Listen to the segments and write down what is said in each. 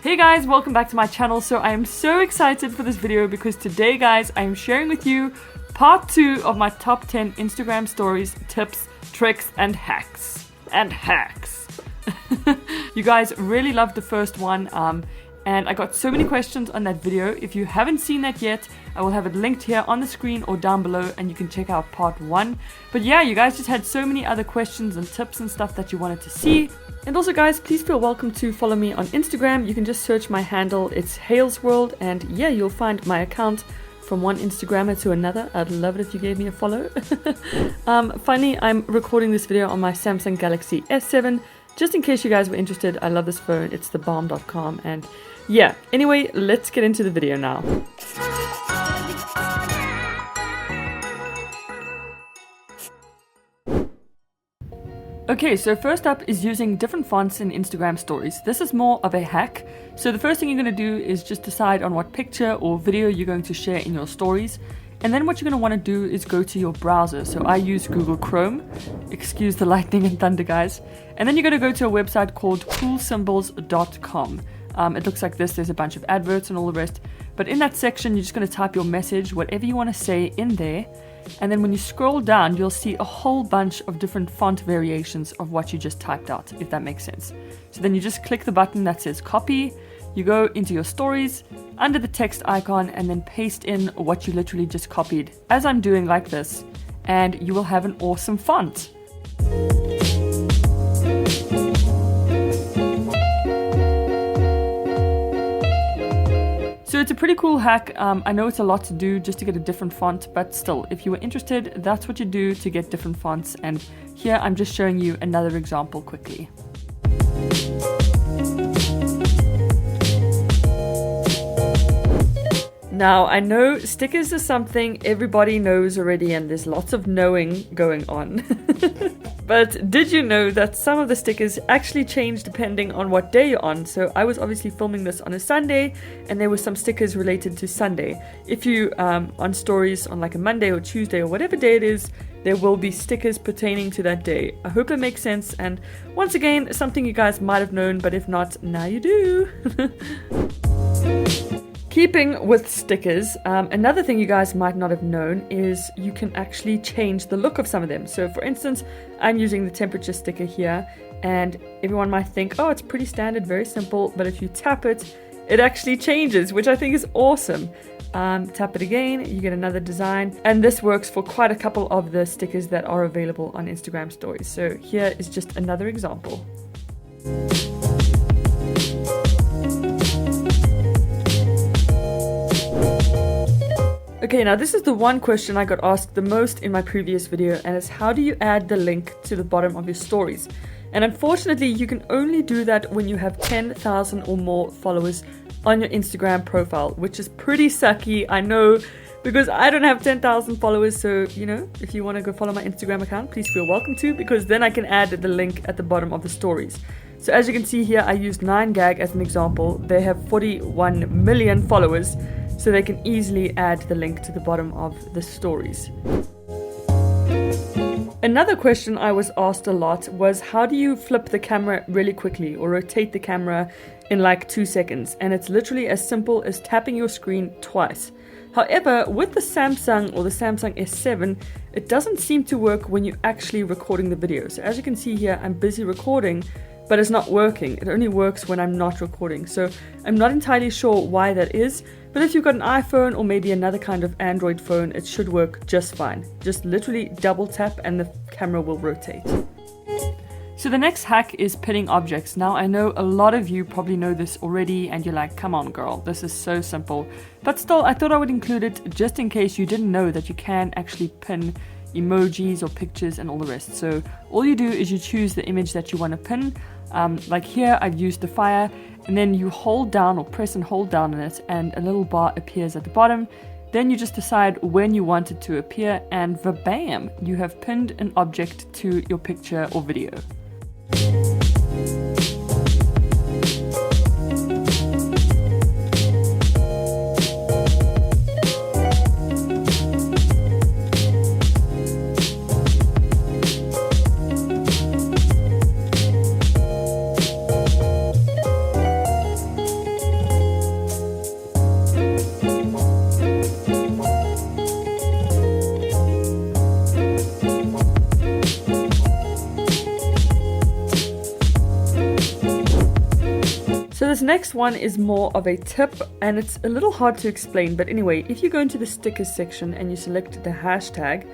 Hey guys, welcome back to my channel. So I am so excited for this video because today guys, I am sharing with you part 2 of my top 10 Instagram stories, tips, tricks, and hacks. You guys really loved the first one and I got so many questions on that video. If you haven't seen that yet, I will have it linked here on the screen or down below and you can check out part 1. But yeah, you guys just had so many other questions and tips and stuff that you wanted to see. And also guys, please feel welcome to follow me on Instagram. You can just search my handle, it's Hayls World, and yeah, you'll find my account from one Instagrammer to another. I'd love it if you gave me a follow. Finally, I'm recording this video on my Samsung Galaxy S7. Just in case you guys were interested, I love this phone. It's the bomb.com. And yeah, anyway, let's get into the video now. Okay, so first up is using different fonts in Instagram stories. This is more of a hack. So the first thing you're going to do is just decide on what picture or video you're going to share in your stories. And then what you're going to want to do is go to your browser. So I use Google Chrome. Excuse the lightning and thunder, guys. And then you're going to go to a website called coolsymbols.com. It looks like this. There's a bunch of adverts and all the rest. But in that section, you're just going to type your message, whatever you want to say in there. And then when you scroll down, you'll see a whole bunch of different font variations of what you just typed out, if that makes sense. So then you just click the button that says copy. You go into your stories, under the text icon, and then paste in what you literally just copied, as I'm doing like this. And you will have an awesome font. So it's a pretty cool hack. I know it's a lot to do just to get a different font, but still, if you were interested, that's what you do to get different fonts. And here I'm just showing you another example quickly. Now, I know stickers is something everybody knows already, and there's lots of knowing going on. But did you know that some of the stickers actually change depending on what day you're on? So I was obviously filming this on a Sunday, and there were some stickers related to Sunday. If you on stories on like a Monday or Tuesday or whatever day it is, there will be stickers pertaining to that day. I hope that makes sense. And once again, something you guys might have known, but if not, now you do. Keeping with stickers, another thing you guys might not have known is you can actually change the look of some of them. So for instance, I'm using the temperature sticker here, and everyone might think, oh, it's pretty standard, very simple, but if you tap it, it actually changes, which I think is awesome. Tap it again, you get another design, and this works for quite a couple of the stickers that are available on Instagram stories. So here is just another example. Okay, now this is the one question I got asked the most in my previous video, and it's how do you add the link to the bottom of your stories? And unfortunately, you can only do that when you have 10,000 or more followers on your Instagram profile, which is pretty sucky, I know, because I don't have 10,000 followers. So, you know, if you want to go follow my Instagram account, please feel welcome to, because then I can add the link at the bottom of the stories. So as you can see here, I used 9gag as an example. They have 41 million followers. So they can easily add the link to the bottom of the stories. Another question I was asked a lot was, how do you flip the camera really quickly or rotate the camera in like 2 seconds? And it's literally as simple as tapping your screen twice. However, with the Samsung or the Samsung S7, it doesn't seem to work when you're actually recording the video. So as you can see here, I'm busy recording, but it's not working. It only works when I'm not recording. So I'm not entirely sure why that is, but if you've got an iPhone or maybe another kind of Android phone, it should work just fine. Just literally double tap and the camera will rotate. So the next hack is pinning objects. Now I know a lot of you probably know this already and you're like, come on girl, this is so simple. But still, I thought I would include it just in case you didn't know that you can actually pin emojis or pictures and all the rest. So all you do is you choose the image that you want to pin. Like here I've used the fire, and then you hold down or press and hold down on it and a little bar appears at the bottom. Then you just decide when you want it to appear and bam, you have pinned an object to your picture or video. next one is more of a tip, and it's a little hard to explain, but anyway, if you go into the stickers section and you select the hashtag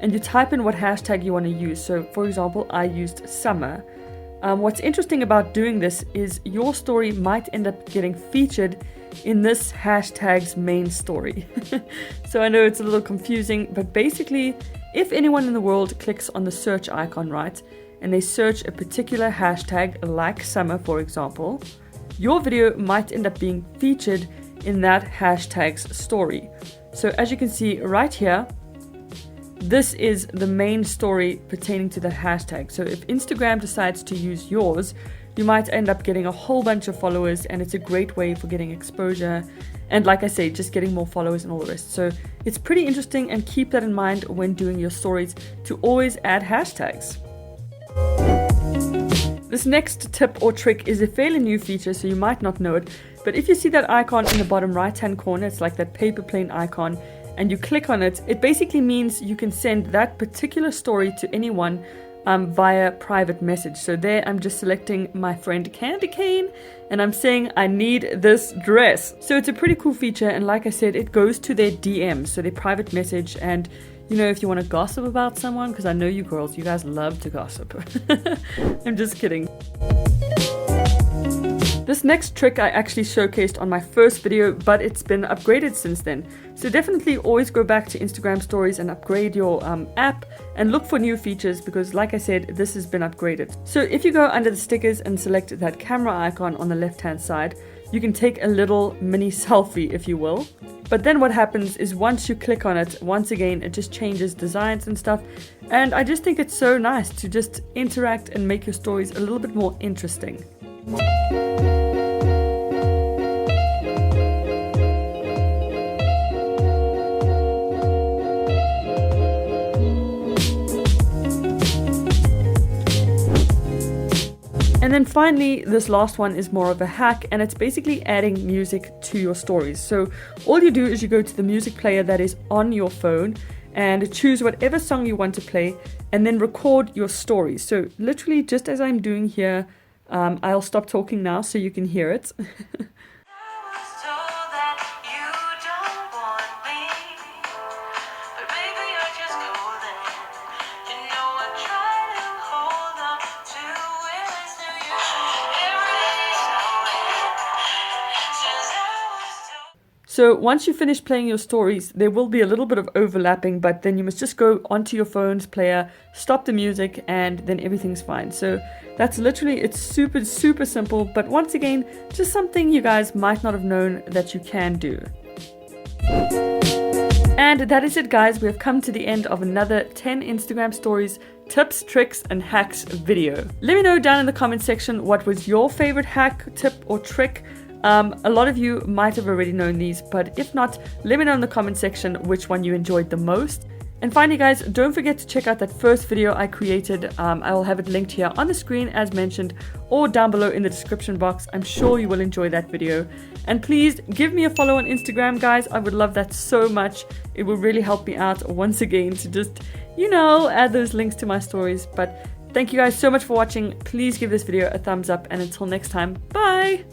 and you type in what hashtag you want to use, so for example I used summer, what's interesting about doing this is your story might end up getting featured in this hashtag's main story. So I know it's a little confusing, but basically if anyone in the world clicks on the search icon, right, and they search a particular hashtag like summer for example, your video might end up being featured in that hashtag's story. So as you can see right here, this is the main story pertaining to the hashtag. So if Instagram decides to use yours, you might end up getting a whole bunch of followers, and it's a great way for getting exposure and, like I say, just getting more followers and all the rest. So it's pretty interesting, and keep that in mind when doing your stories, to always add hashtags. This next tip or trick is a fairly new feature, so you might not know it, but if you see that icon in the bottom right hand corner, it's like that paper plane icon, and you click on it, it basically means you can send that particular story to anyone via private message. So there I'm just selecting my friend Candy Cane and I'm saying I need this dress. So it's a pretty cool feature, and like I said, it goes to their DM, so their private message. And you know, if you want to gossip about someone, because I know you girls, you guys love to gossip. I'm just kidding. This next trick I actually showcased on my first video, but it's been upgraded since then. So definitely always go back to Instagram stories and upgrade your app and look for new features, because like I said, this has been upgraded. So if you go under the stickers and select that camera icon on the left hand side, you can take a little mini selfie, if you will. But then what happens is once you click on it, once again, it just changes designs and stuff. And I just think it's so nice to just interact and make your stories a little bit more interesting. And then finally, this last one is more of a hack, and it's basically adding music to your stories. So all you do is you go to the music player that is on your phone and choose whatever song you want to play, and then record your stories. So literally just as I'm doing here, I'll stop talking now so you can hear it. So once you finish playing your stories, there will be a little bit of overlapping, but then you must just go onto your phone's player, stop the music, and then everything's fine. So that's literally, it's super, super simple, but once again, just something you guys might not have known that you can do. And that is it, guys. We have come to the end of another 10 Instagram stories, tips, tricks, and hacks video. Let me know down in the comment section what was your favorite hack, tip, or trick. A lot of you might have already known these, but if not, let me know in the comment section which one you enjoyed the most. And finally, guys, don't forget to check out that first video I created. I will have it linked here on the screen as mentioned, or down below in the description box. I'm sure you will enjoy that video. And please give me a follow on Instagram, guys. I would love that so much. It will really help me out once again to just, you know, add those links to my stories. But thank you guys so much for watching. Please give this video a thumbs up, and until next time, bye!